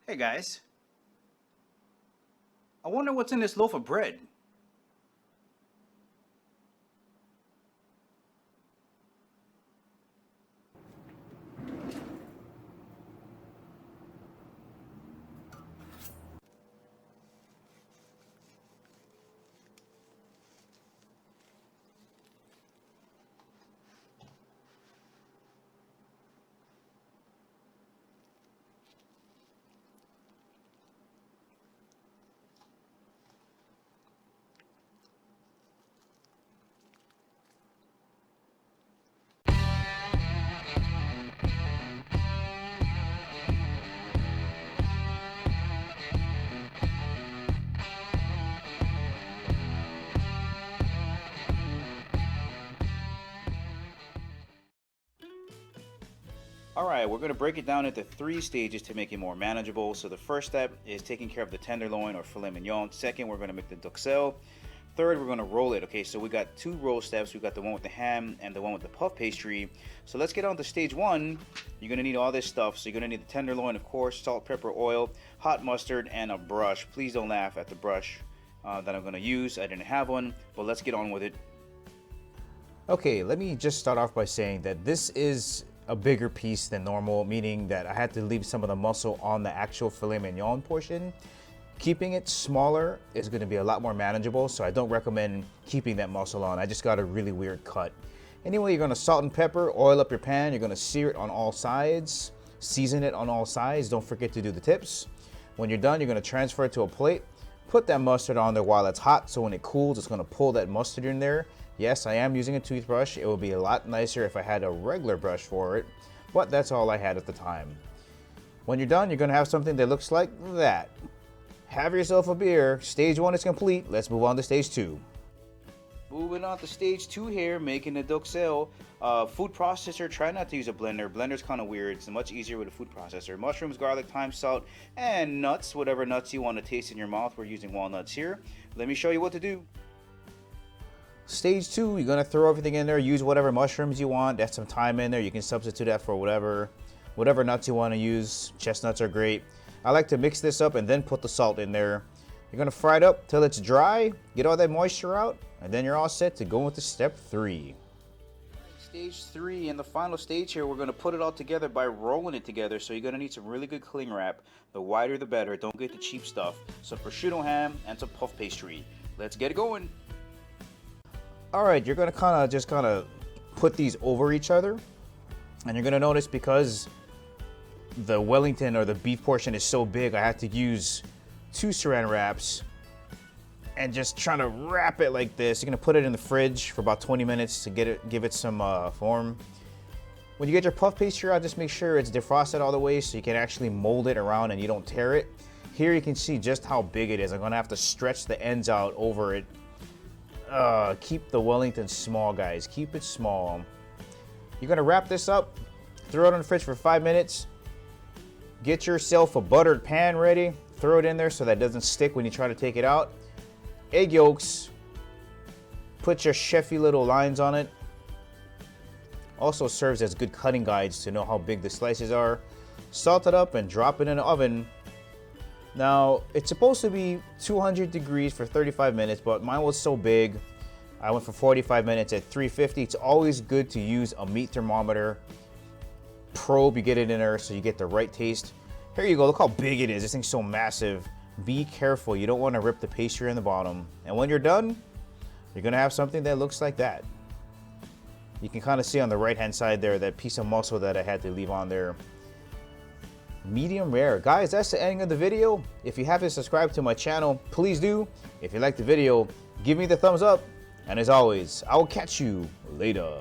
Hey guys, I wonder what's in this loaf of bread. Alright, we're going to break it down into 3 stages to make it more manageable. So the first step is taking care of the tenderloin or filet mignon. Second, we're going to make the duxelle. Third, we're going to roll it. Okay, so we got 2 roll steps. We got the one with the ham and the one with the puff pastry. So let's get on to stage 1. You're going to need all this stuff. So you're going to need the tenderloin, of course, salt, pepper, oil, hot mustard, and a brush. Please don't laugh at the brush that I'm going to use. I didn't have one, but let's get on with it. Okay, let me just start off by saying that this is a bigger piece than normal, meaning that I had to leave some of the muscle on the actual filet mignon portion. Keeping it smaller is going to be a lot more manageable, so I don't recommend keeping that muscle on. I just got a really weird cut. Anyway, you're going to salt and pepper, oil up your pan. You're going to sear it on all sides, season it on all sides. Don't forget to do the tips. When you're done, you're going to transfer it to a plate. Put that mustard on there while it's hot, so when it cools, it's going to pull that mustard in there. Yes, I am using a toothbrush. It would be a lot nicer if I had a regular brush for it, but that's all I had at the time. When you're done, you're going to have something that looks like that. Have yourself a beer. Stage 1 is complete. Let's move on to stage 2. Moving on to stage 2 here, making the duxelle. Food processor, try not to use a blender. Blender's kind of weird. It's much easier with a food processor. Mushrooms, garlic, thyme, salt, and nuts. Whatever nuts you want to taste in your mouth. We're using walnuts here. Let me show you what to do. Stage 2, you're going to throw everything in there. Use whatever mushrooms you want. That's some thyme in there. You can substitute that for whatever nuts you want to use. Chestnuts are great. I like to mix this up and then put the salt in there. You're going to fry it up till it's dry. Get all that moisture out. And then you're all set to go into step 3. Stage 3 and the final stage here, we're going to put it all together by rolling it together. So you're going to need some really good cling wrap. The wider the better. Don't get the cheap stuff. Some prosciutto ham and some puff pastry. Let's get it going. Alright, you're going to just put these over each other. And you're going to notice because the Wellington or the beef portion is so big, I had to use 2 saran wraps and just trying to wrap it like this. You're going to put it in the fridge for about 20 minutes to give it some form. When you get your puff pastry out, just make sure it's defrosted all the way so you can actually mold it around and you don't tear it. Here you can see just how big it is. I'm going to have to stretch the ends out over it. Keep the Wellington small, guys. Keep it small. You're going to wrap this up, throw it in the fridge for 5 minutes. Get yourself a buttered pan ready. Throw it in there so that it doesn't stick when you try to take it out. Egg yolks. Put your chefy little lines on it. Also serves as good cutting guides to know how big the slices are. Salt it up and drop it in the oven. Now, it's supposed to be 200 degrees for 35 minutes, but mine was so big, I went for 45 minutes at 350. It's always good to use a meat thermometer. Probe, you get it in there so you get the right taste. Here you go, look how big it is. This thing's so massive. Be careful, you don't want to rip the pastry in the bottom. And when you're done, you're gonna have something that looks like that. You can kind of see on the right hand side there, that piece of muscle that I had to leave on there. Medium rare. Guys, that's the ending of the video. If you haven't subscribed to my channel, please do. If you like the video, give me the thumbs up. And as always, I will catch you later.